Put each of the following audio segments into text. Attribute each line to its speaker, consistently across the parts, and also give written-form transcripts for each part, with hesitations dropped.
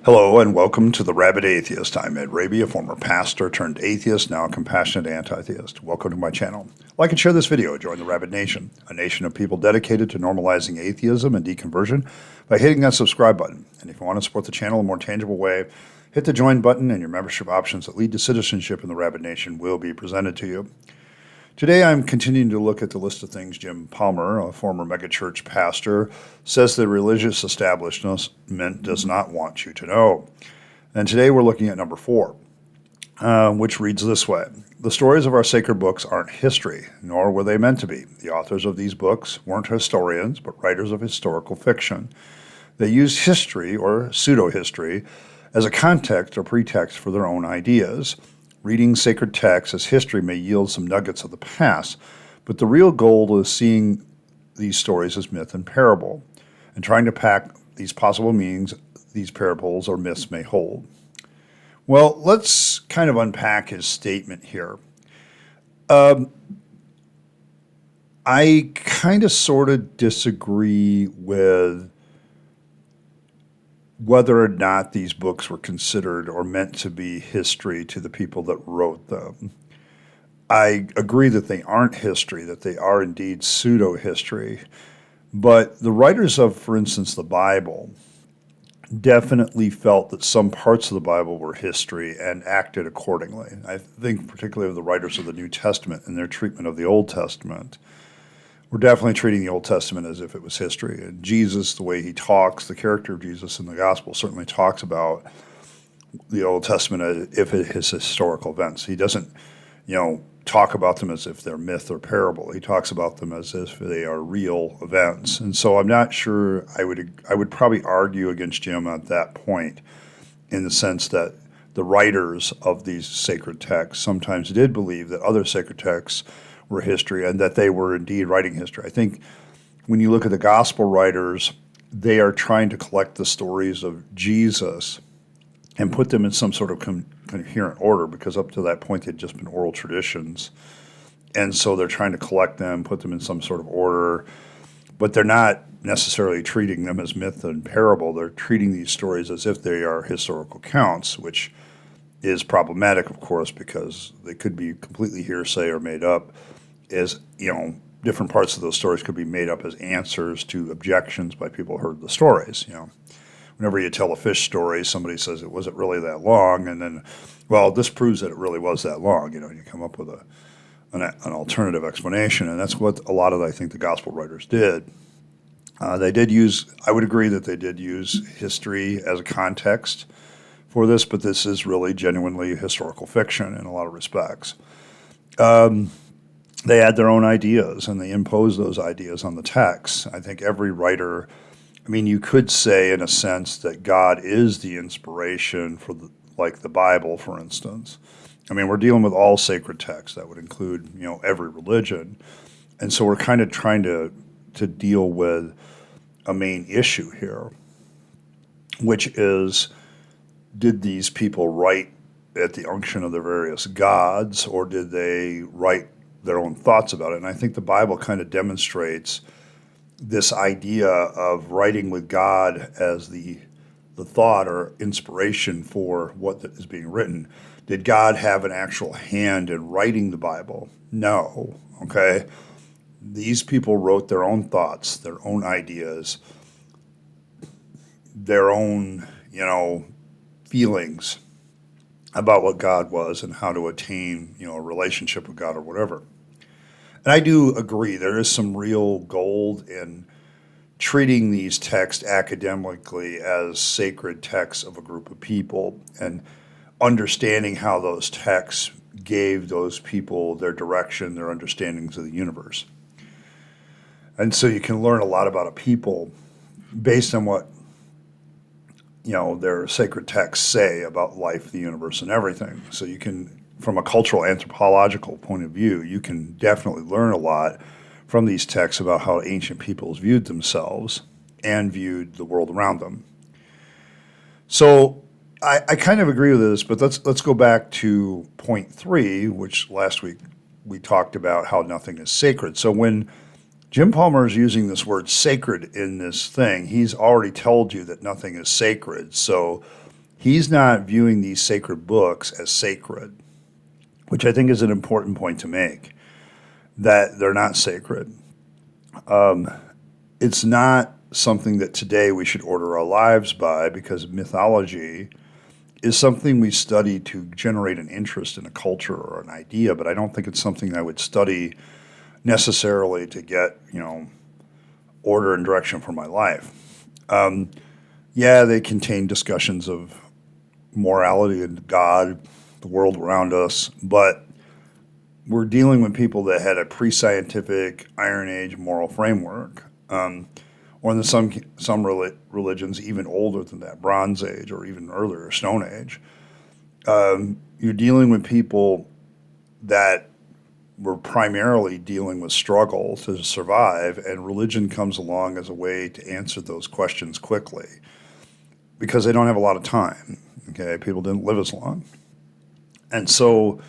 Speaker 1: Hello and welcome to the Rabyd Atheist. I'm Ed Rabyd, a former pastor turned atheist, now a compassionate anti-theist. Welcome to my channel. Like and share this video. Join the Rabyd Nation, a nation of people dedicated to normalizing atheism and deconversion by hitting that subscribe button. And if you want to support the channel in a more tangible way, hit the join button and your membership options that lead to citizenship in the Rabyd Nation will be presented to you. Today I'm continuing to look at the list of things Jim Palmer, a former megachurch pastor, says the religious establishment does not want you to know. And today we're looking at number 4, which reads this way. The stories of our sacred books aren't history, nor were they meant to be. The authors of these books weren't historians, but writers of historical fiction. They used history, or pseudo-history, as a context or pretext for their own ideas. Reading sacred texts as history may yield some nuggets of the past, but the real goal is seeing these stories as myth and parable, and trying to pack these possible meanings these parables or myths may hold. Well, let's kind of unpack his statement here. I kind of sort of disagree with whether or not these books were considered or meant to be history to the people that wrote them. I agree that they aren't history, that they are indeed pseudo-history, but the writers of, for instance, the Bible definitely felt that some parts of the Bible were history and acted accordingly. I think particularly of the writers of the New Testament and their treatment of the Old Testament. We're definitely treating the Old Testament as if it was history. And Jesus, the way he talks, the character of Jesus in the gospel certainly talks about the Old Testament as if it is historical events. He doesn't, talk about them as if they're myth or parable. He talks about them as if they are real events. And so I'm not sure I would probably argue against Jim at that point, in the sense that the writers of these sacred texts sometimes did believe that other sacred texts were history and that they were indeed writing history. I think when you look at the gospel writers, they are trying to collect the stories of Jesus and put them in some sort of coherent order, because up to that point they'd just been oral traditions. And so they're trying to collect them, put them in some sort of order, but they're not necessarily treating them as myth and parable. They're treating these stories as if they are historical accounts, which is problematic, of course, because they could be completely hearsay or made up as, different parts of those stories could be made up as answers to objections by people who heard the stories. Whenever you tell a fish story, somebody says it wasn't really that long, and then, well, this proves that it really was that long, and you come up with an alternative explanation, and that's what a lot of, I think, the gospel writers did. They did use, I would agree that they did use history as a context for this, but this is really genuinely historical fiction in a lot of respects. They had their own ideas, and they imposed those ideas on the text. I think every writer, you could say in a sense that God is the inspiration for the Bible, for instance. We're dealing with all sacred texts. That would include, every religion. And so we're kind of trying to deal with a main issue here, which is, did these people write at the unction of their various gods, or did they write their own thoughts about it? And I think the Bible kind of demonstrates this idea of writing with God as the thought or inspiration for what is being written. Did God have an actual hand in writing the Bible? No. Okay? These people wrote their own thoughts, their own ideas, their own, feelings about what God was and how to attain, a relationship with God or whatever. And I do agree there is some real gold in treating these texts academically as sacred texts of a group of people and understanding how those texts gave those people their direction, their understandings of the universe. And so you can learn a lot about a people based on what their sacred texts say about life, the universe, and everything. So you can, from a cultural anthropological point of view, you can definitely learn a lot from these texts about how ancient peoples viewed themselves and viewed the world around them. So I kind of agree with this, but let's go back to point 3, which last week we talked about how nothing is sacred. So when Jim Palmer is using this word sacred in this thing, he's already told you that nothing is sacred. So He's not viewing these sacred books as sacred, which I think is an important point to make, that they're not sacred. It's not something that today we should order our lives by, because mythology is something we study to generate an interest in a culture or an idea, but I don't think it's something I would study necessarily to get, order and direction for my life. Yeah, they contain discussions of morality and God, the world around us, but we're dealing with people that had a pre-scientific Iron Age moral framework, or in some religions even older than that, Bronze Age or even earlier, Stone Age. You're dealing with people that were primarily dealing with struggle to survive, and religion comes along as a way to answer those questions quickly because they don't have a lot of time. Okay, people didn't live as long. And so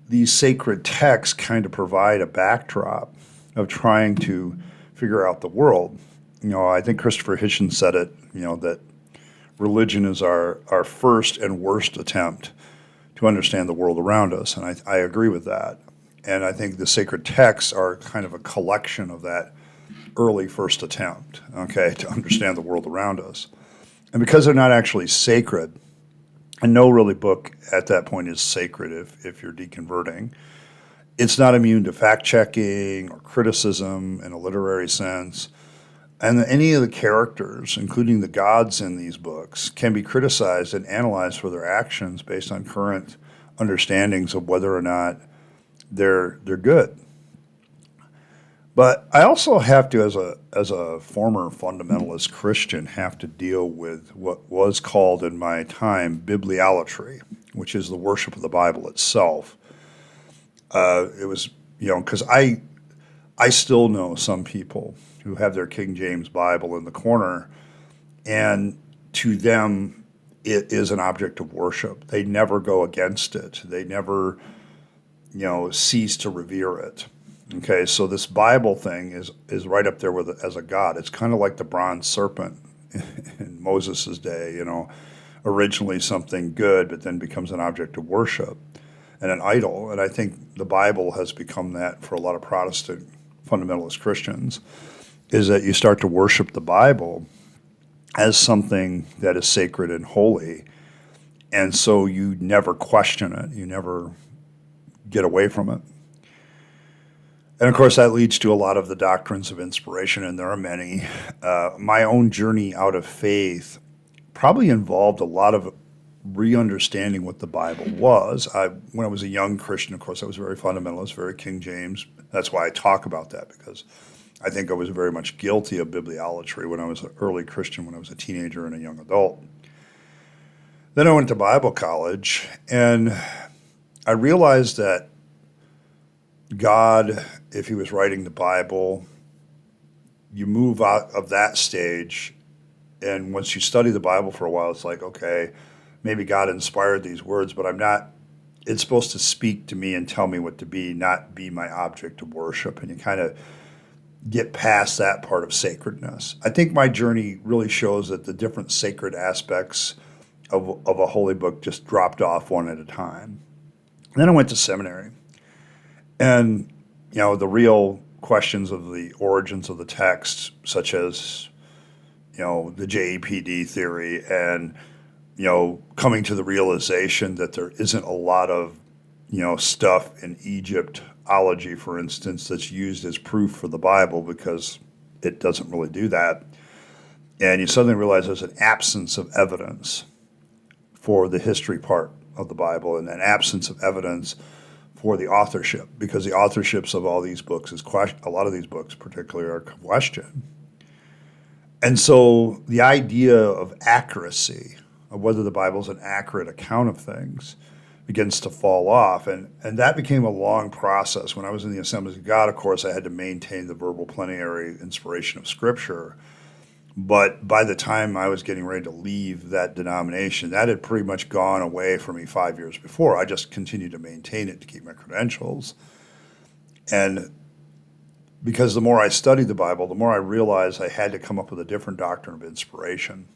Speaker 1: these sacred texts kind of provide a backdrop of trying to figure out the world. I think Christopher Hitchens said it, that religion is our first and worst attempt to understand the world around us. And I agree with that. And I think the sacred texts are kind of a collection of that early first attempt, okay, to understand the world around us. And because they're not actually sacred, and no really book at that point is sacred if you're deconverting, it's not immune to fact-checking or criticism in a literary sense. And any of the characters, including the gods in these books, can be criticized and analyzed for their actions based on current understandings of whether or not they're good. But I also have to, as a former fundamentalist Christian, have to deal with what was called in my time Bibliolatry, which is the worship of the Bible itself. It was, because I still know some people who have their King James Bible in the corner, and to them, it is an object of worship. They never go against it. They never, cease to revere it. Okay, so this Bible thing is right up there with as a god. It's kind of like the bronze serpent in Moses' day, originally something good, but then becomes an object of worship and an idol. And I think the Bible has become that for a lot of Protestant fundamentalist Christians, is that you start to worship the Bible as something that is sacred and holy. And so you never question it. You never get away from it. And of course, that leads to a lot of the doctrines of inspiration, and there are many. My own journey out of faith probably involved a lot of re-understanding what the Bible was. When I was a young Christian, of course, I was very fundamentalist, very King James. That's why I talk about that, because I think I was very much guilty of bibliolatry when I was an early Christian, when I was a teenager and a young adult. Then I went to Bible college, and I realized that God, if he was writing the Bible, you move out of that stage, and once you study the Bible for a while, it's like, okay, maybe God inspired these words, but it's supposed to speak to me and tell me what to be, not be my object of worship. And you kind of get past that part of sacredness. I think my journey really shows that the different sacred aspects of a holy book just dropped off one at a time. And then I went to seminary. And, the real questions of the origins of the text, such as, the JEPD theory and, coming to the realization that there isn't a lot of, stuff in Egyptology, for instance, that's used as proof for the Bible, because it doesn't really do that. And you suddenly realize there's an absence of evidence for the history part of the Bible, and an absence of evidence for the authorship, because the authorships of all these books a lot of these books particularly are questioned. And so the idea of accuracy, of whether the Bible is an accurate account of things, begins to fall off. And that became a long process. When I was in the Assemblies of God, of course, I had to maintain the verbal plenary inspiration of Scripture. But by the time I was getting ready to leave that denomination, that had pretty much gone away for me 5 years before. I just continued to maintain it to keep my credentials. And because the more I studied the Bible, the more I realized I had to come up with a different doctrine of inspiration.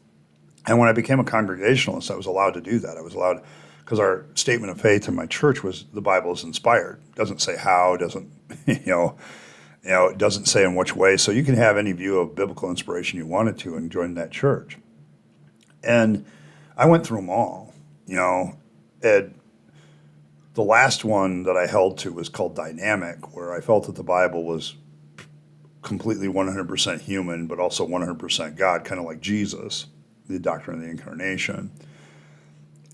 Speaker 1: And when I became a Congregationalist, I was allowed to do that. I was allowed, because our statement of faith in my church was the Bible is inspired. It doesn't say how, it doesn't, it doesn't say in which way. So you can have any view of biblical inspiration you wanted to and join that church. And I went through them all, and the last one that I held to was called Dynamic, where I felt that the Bible was completely 100% human, but also 100% God, kind of like Jesus, the doctrine of the incarnation.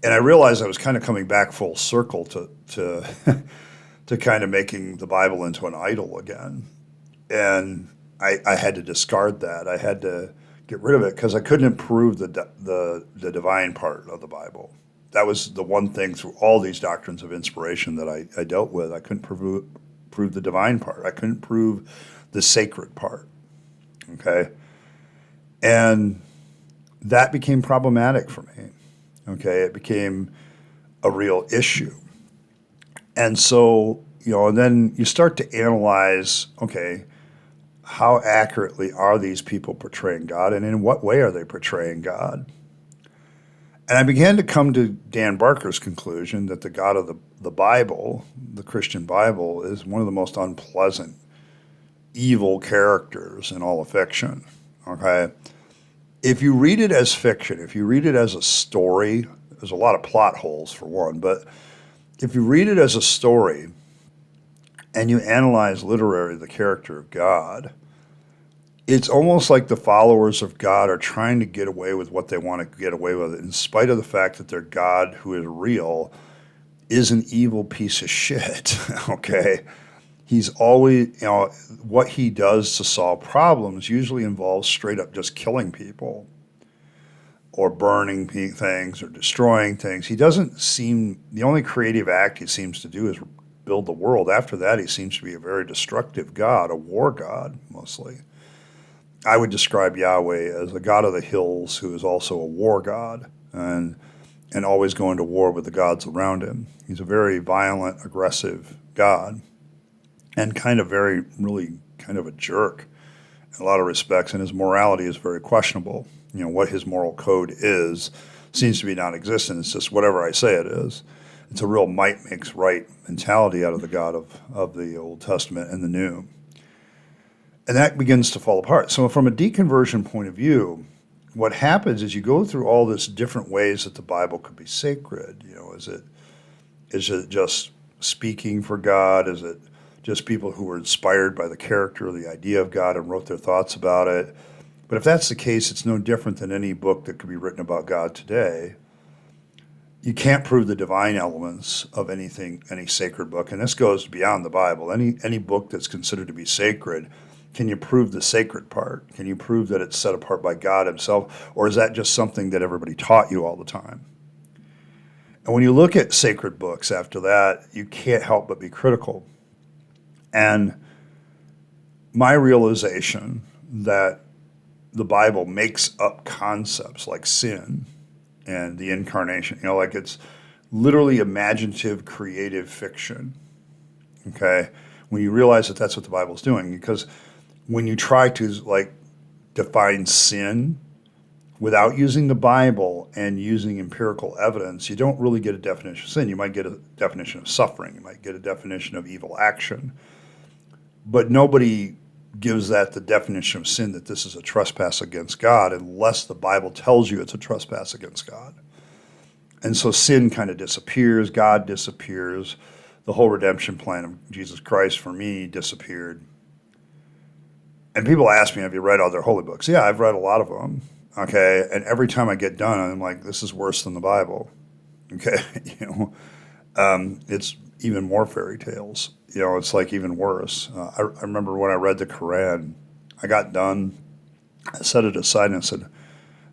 Speaker 1: And I realized I was kind of coming back full circle to to kind of making the Bible into an idol again. And I had to discard that. I had to get rid of it because I couldn't improve the divine part of the Bible. That was the one thing through all these doctrines of inspiration that I dealt with. I couldn't prove the divine part. I couldn't prove the sacred part. Okay? And that became problematic for me. Okay? It became a real issue. And so, and then you start to analyze, okay, how accurately are these people portraying God, and in what way are they portraying God? And I began to come to Dan Barker's conclusion that the God of the Bible, the Christian Bible, is one of the most unpleasant, evil characters in all of fiction. Okay? If you read it as fiction, if you read it as a story, there's a lot of plot holes for one, but if you read it as a story and you analyze literally the character of God, it's almost like the followers of God are trying to get away with what they want to get away with, in spite of the fact that their God, who is real, is an evil piece of shit. Okay? He's always, what he does to solve problems usually involves straight up just killing people or burning things or destroying things. He doesn't seem, the only creative act he seems to do is build the world. After that, he seems to be a very destructive God, a war God mostly. I would describe Yahweh as a God of the hills who is also a war God and always going to war with the gods around him. He's a very violent, aggressive God and really kind of a jerk in a lot of respects, and his morality is very questionable. What his moral code is seems to be non-existent. It's just whatever I say it is. It's a real might makes right mentality out of the God of the Old Testament and the New. And that begins to fall apart. So from a deconversion point of view, what happens is you go through all this different ways that the Bible could be sacred. Is it just speaking for God? Is it just people who were inspired by the character or the idea of God and wrote their thoughts about it? But if that's the case, it's no different than any book that could be written about God today. You can't prove the divine elements of any sacred book, and this goes beyond the Bible. Any book that's considered to be sacred, can you prove the sacred part? Can you prove that it's set apart by God himself? Or is that just something that everybody taught you all the time? And when you look at sacred books after that, you can't help but be critical. And my realization that the Bible makes up concepts like sin and the incarnation, like it's literally imaginative, creative fiction, okay? When you realize that that's what the Bible's doing, because when you try to define sin without using the Bible and using empirical evidence, you don't really get a definition of sin. You might get a definition of suffering. You might get a definition of evil action. But nobody gives that the definition of sin, that this is a trespass against God, unless the Bible tells you it's a trespass against God. And so sin kind of disappears. God disappears. The whole redemption plan of Jesus Christ for me disappeared. And people ask me, have you read all their holy books? Yeah, I've read a lot of them. Okay, and every time I get done, I'm like, this is worse than the Bible. Okay, it's even more fairy tales. It's like even worse. I remember when I read the Quran, I got done, I set it aside and I said,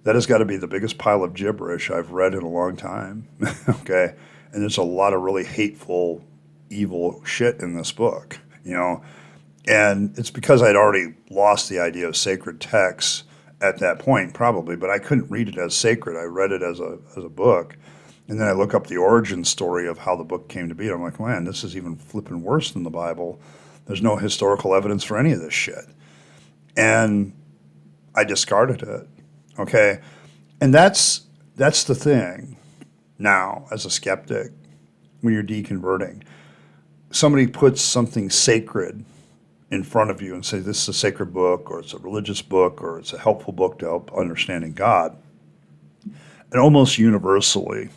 Speaker 1: that has got to be the biggest pile of gibberish I've read in a long time. Okay, and there's a lot of really hateful, evil shit in this book, And it's because I'd already lost the idea of sacred texts at that point, probably, but I couldn't read it as sacred. I read it as a book. And then I look up the origin story of how the book came to be. And I'm like, man, this is even flipping worse than the Bible. There's no historical evidence for any of this shit. And I discarded it. Okay. And that's the thing now as a skeptic when you're deconverting. Somebody puts something sacred in front of you and say this is a sacred book, or it's a religious book, or it's a helpful book to help understanding God. And almost universally,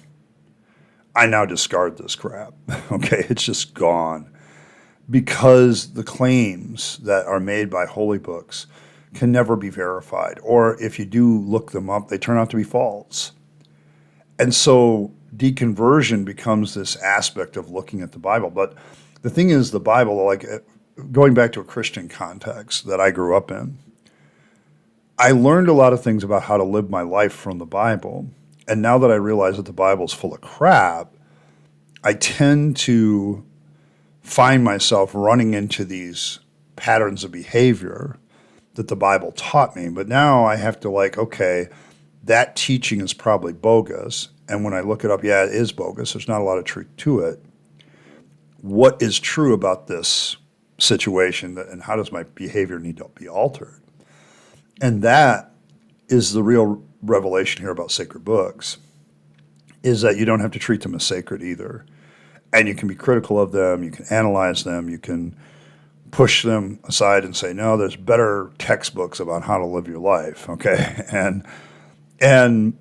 Speaker 1: I now discard this crap. Okay, it's just gone. Because the claims that are made by holy books can never be verified. Or if you do look them up, they turn out to be false. And so deconversion becomes this aspect of looking at the Bible. But the thing is, the Bible, like going back to a Christian context that I grew up in, I learned a lot of things about how to live my life from the Bible. And now that I realize that the Bible's full of crap, I tend to find myself running into these patterns of behavior that the Bible taught me. But now I have to okay, that teaching is probably bogus. And when I look it up, yeah, it is bogus. There's not a lot of truth to it. What is true about this situation, and how does my behavior need to be altered? And that is the real revelation here about sacred books, is that you don't have to treat them as sacred either. And you can be critical of them, you can analyze them, you can push them aside and say, no, there's better textbooks about how to live your life, okay? And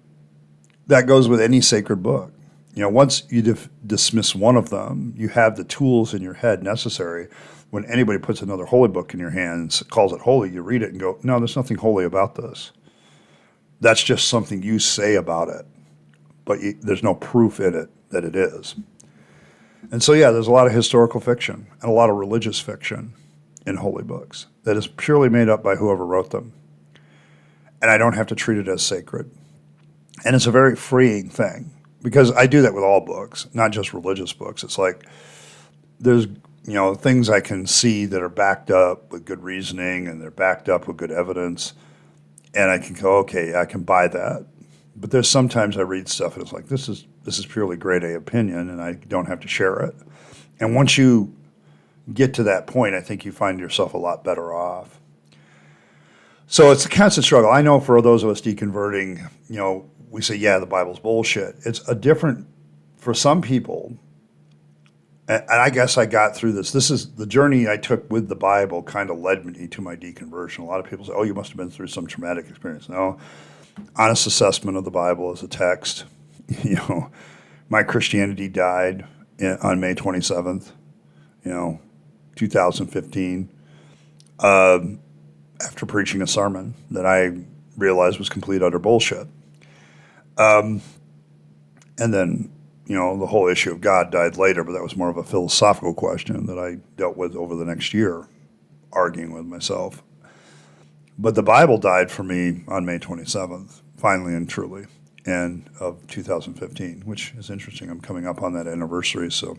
Speaker 1: that goes with any sacred book. Once you dismiss one of them, you have the tools in your head necessary. When anybody puts another holy book in your hands, calls it holy, you read it and go, no, there's nothing holy about this. That's just something you say about it, but there's no proof in it that it is. And so, yeah, there's a lot of historical fiction and a lot of religious fiction in holy books that is purely made up by whoever wrote them. And I don't have to treat it as sacred. And it's a very freeing thing, because I do that with all books, not just religious books. It's like there's things I can see that are backed up with good reasoning and they're backed up with good evidence. And I can go, okay, I can buy that. But there's sometimes I read stuff and it's like, this is purely grade A opinion and I don't have to share it. And once you get to that point, I think you find yourself a lot better off. So it's a constant struggle. I know for those of us deconverting, we say, yeah, the Bible's bullshit. It's a different, for some people, and I guess I got through this. This is the journey I took with the Bible kind of led me to my deconversion. A lot of people say, oh, you must have been through some traumatic experience. No, honest assessment of the Bible as a text. My Christianity died on May 27th, 2015, after preaching a sermon that I realized was complete utter bullshit. And then, the whole issue of God died later, but that was more of a philosophical question that I dealt with over the next year, arguing with myself. But the Bible died for me on May 27th, finally and truly, and of 2015, which is interesting. I'm coming up on that anniversary, so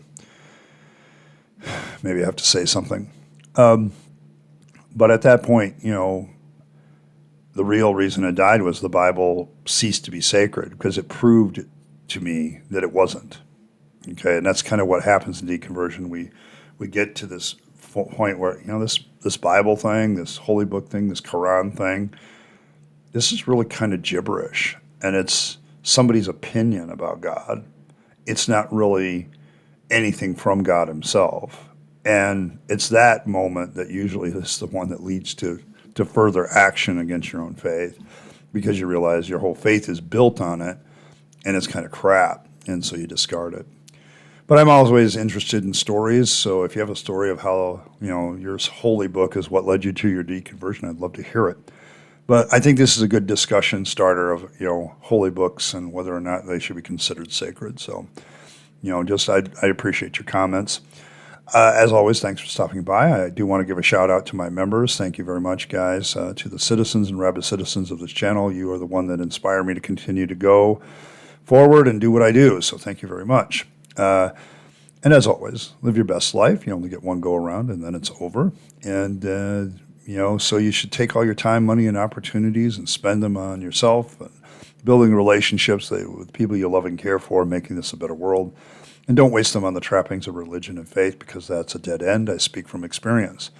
Speaker 1: maybe I have to say something. But at that point, the real reason it died was the Bible ceased to be sacred because it proved to me that it wasn't. Okay, and that's kind of what happens in deconversion. We get to this point where this Bible thing, this holy book thing, this Quran thing, this is really kind of gibberish, and it's somebody's opinion about God. It's not really anything from God himself, and it's that moment that usually is the one that leads to further action against your own faith, because you realize your whole faith is built on it, and it's kind of crap, and so you discard it. But I'm always interested in stories, so if you have a story of how your holy book is what led you to your deconversion, I'd love to hear it. But I think this is a good discussion starter of holy books and whether or not they should be considered sacred. So I appreciate your comments. As always, thanks for stopping by. I do want to give a shout out to my members. Thank you very much, guys. To the citizens and Rabyd citizens of this channel, you are the one that inspire me to continue to go forward and do what I do. So thank you very much. And as always, live your best life. You only get one go around and then it's over. And, so you should take all your time, money, and opportunities and spend them on yourself, and building relationships with people you love and care for, making this a better world. And don't waste them on the trappings of religion and faith, because that's a dead end. I speak from experience.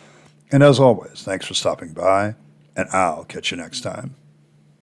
Speaker 1: And as always, thanks for stopping by, and I'll catch you next time.